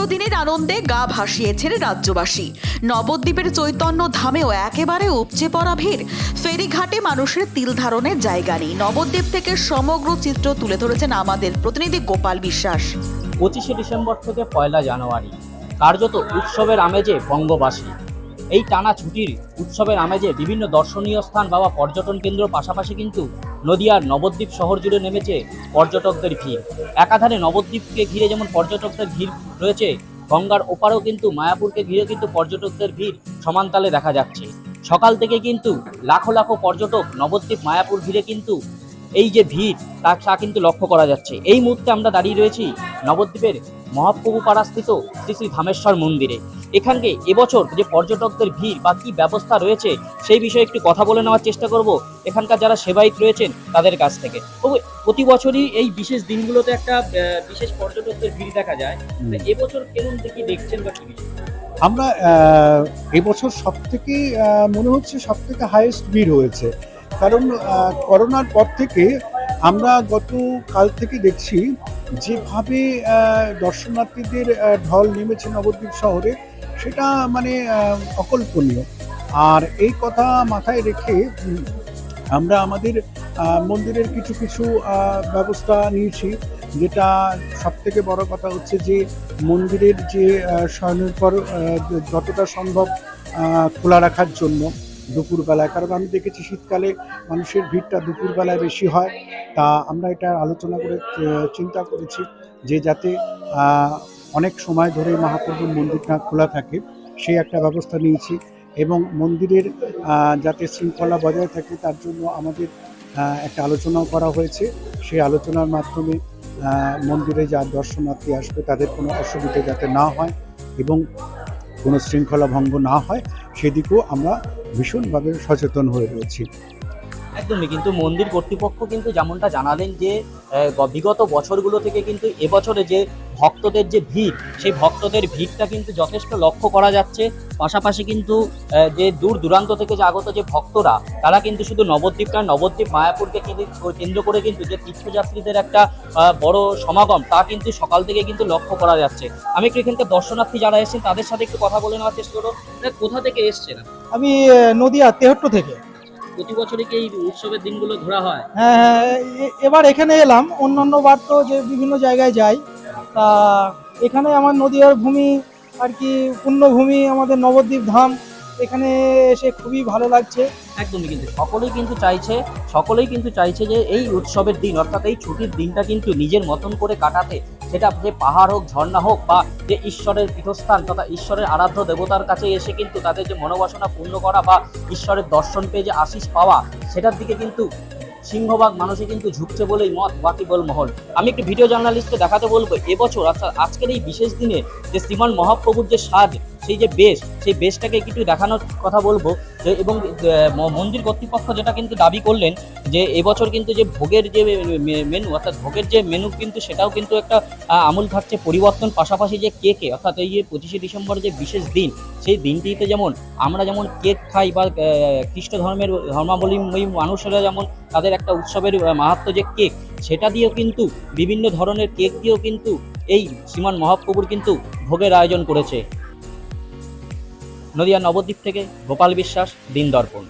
বড়দিনের আনন্দে গা ভাসিয়েছেন রাজ্যবাসী। নবদ্বীপের চৈতন্য ধামেও একেবারে উপচে পড়া ভিড়। ফেরিঘাটে মানুষের তিল ধারণের জায়গা নেই। নবদ্বীপ থেকে সমগ্র চিত্র তুলে ধরেছেন আমাদের প্রতিনিধি গোপাল বিশ্বাস। 25শে ডিসেম্বর থেকে 1লা জানুয়ারি কার্যত উৎসবের আমেজে বঙ্গবাসী। এই টানা ছুটির উৎসবের আমেজে বিভিন্ন দর্শনীয় স্থান বা পর্যটন কেন্দ্র পাশাপাশি কিন্তু নদিয়ার নবদ্বীপ শহর জুড়ে নেমেছে পর্যটকদের ভিড়। একাধারে নবদ্বীপকে ঘিরে যেমন পর্যটকদের ভিড় রয়েছে, গঙ্গার ওপারেও কিন্তু মায়াপুরকে ঘিরে কিন্তু পর্যটকদের ভিড় সমানতালে দেখা যাচ্ছে। সকাল থেকে কিন্তু লাখো লাখো পর্যটক নবদ্বীপ মায়াপুর ঘিরে কিন্তু এই যে ভিড় তা কিন্তু লক্ষ্য করা যাচ্ছে। এই মুহূর্তে আমরা দাঁড়িয়ে রয়েছি নবদ্বীপের মহাপ্রভু পাড়াস্থিত শ্রী শ্রী ধামেশ্বর মন্দিরে। এখানে এবছর যে পর্যটকদের ভিড় বা কী ব্যবস্থা রয়েছে সেই বিষয়ে একটু কথা বলে নেওয়ার চেষ্টা করব এখানকার যারা সেবায়িত রয়েছেন তাদের কাছ থেকে। তবে প্রতি বছরই এই বিশেষ দিনগুলোতে একটা বিশেষ পর্যটকদের ভিড় দেখা যায়, এবছর কেমন কি দেখছেন বা কি? আমরা এবছর সবথেকে মনে হচ্ছে সবথেকে হাইয়েস্ট ভিড় হয়েছে, কারণ করোনার পর থেকে আমরা গতকাল থেকে দেখছি যেভাবে দর্শনার্থীদের ঢল নেমেছে নবদ্বীপ শহরে, সেটা মানে অকল্পনীয়। আর এই কথা মাথায় রেখে আমরা আমাদের মন্দিরের কিছু কিছু ব্যবস্থা নিয়েছি। যেটা সবথেকে বড় কথা হচ্ছে যে মন্দিরের যে স্বয়ংকর যতটা সম্ভব খোলা রাখার জন্য দুপুরবেলায়, কারণ আমি দেখেছি শীতকালে মানুষের ভিড়টা দুপুরবেলায় বেশি হয়। তা আমরা এটা আলোচনা করে চিন্তা করেছি যে যাতে অনেক সময় ধরে মহাপ্রভুর মন্দিরটা খোলা থাকে সেই একটা ব্যবস্থা নিয়েছি, এবং মন্দিরের যাতে শৃঙ্খলা বজায় থাকে তার জন্য আমাদের একটা আলোচনাও করা হয়েছে। সেই আলোচনার মাধ্যমে মন্দিরে যা দর্শনার্থী আসবে তাদের কোনো অসুবিধা যাতে না হয় এবং কোনো শৃঙ্খলা ভঙ্গ না হয় সেদিকেও আমরা ভীষণভাবে সচেতন হয়ে রয়েছি। একদমই, কিন্তু মন্দির কর্তৃপক্ষ কিন্তু যেমনটা জানালেন যে বিগত বছরগুলো থেকে কিন্তু এবছরে যে ভক্তদের যে ভিড়, সেই ভক্তদের ভিড়টা কিন্তু যথেষ্ট লক্ষ্য করা যাচ্ছে। পাশাপাশি কিন্তু যে দূর দূরান্ত থেকে যে আগত যে ভক্তরা, তারা কিন্তু শুধু নবদ্বীপ নয়, নবদ্বীপ মায়াপুরকে কেন্দ্র করে কিন্তু যে তীর্থযাত্রীদের একটা বড় সমাগম তা কিন্তু সকাল থেকে কিন্তু লক্ষ্য করা যাচ্ছে। আমি একটু এখানকার দর্শনার্থী যারা এসেছেন তাদের সাথে একটু কথা বলে নেওয়ার চেষ্টা করবো। কোথা থেকে এসছেন? আমি নদিয়া তেহট্ট থেকে। প্রতি বছরই কি এই উৎসবের দিনগুলো ঘোরা হয়? হ্যাঁ, এবার এখানে এলাম। অন্যান্য বার তো যে বিভিন্ন জায়গায় যাই, তা এখানে আমার নদিয়ার ভূমি আর কি, পুণ্যভূমি আমাদের নবদ্বীপ ধাম, এখানে এসে খুবই ভালো লাগছে। একদমই, কিন্তু সকলেই কিন্তু চাইছে যে এই উৎসবের দিন অর্থাৎ এই ছুটির দিনটা কিন্তু নিজের মতন করে কাটাতে, সেটা যে পাহাড় হোক, ঝর্ণা হোক, বা যে ঈশ্বরের পীঠস্থান তথা ঈশ্বরের আরাধ্য দেবতার কাছে এসে কিন্তু তাদের যে মনোবাসনা পূর্ণ করা বা ঈশ্বরের দর্শন পেয়ে যে আশিস পাওয়া, সেটার দিকে কিন্তু সিংহভাগ মানুষই কিন্তু ঝুঁকছে বলেই মত ওয়াকিবল মহল। আমি একটু ভিডিও জার্নালিস্টকে দেখাতে বলবো এবছর অর্থাৎ আজকের এই বিশেষ দিনে যে শ্রীমান মহাপ্রভুর যে সাজ, সেই যে বেশ, সেই বেশটাকে একটু দেখানোর কথা বলবো। যে এবং মন্দির কর্তৃপক্ষ যেটা কিন্তু দাবি করলেন যে এবছর কিন্তু যে ভোগের যে মেনু অর্থাৎ ভোগের যে মেনু কিন্তু সেটাও কিন্তু একটা আমূল থাকছে পরিবর্তন। পাশাপাশি যে কেকে অর্থাৎ এই যে 25শে ডিসেম্বর যে বিশেষ দিন, সেই দিনটিতে যেমন আমরা যেমন কেক খাই বা খ্রিস্ট ধর্মাবলম্বী মানুষেরা যেমন তাদের একটা উৎসবের মাহাত্ম্য যে কেক, সেটা দিয়েও কিন্তু বিভিন্ন ধরনের কেক দিয়েও কিন্তু এই শ্রীমান মহাপ্রভুর কিন্তু ভোগের আয়োজন করেছে। নদিয়া নবদ্বীপ থেকে গোপাল বিশ্বাস, দিন দর্পণ।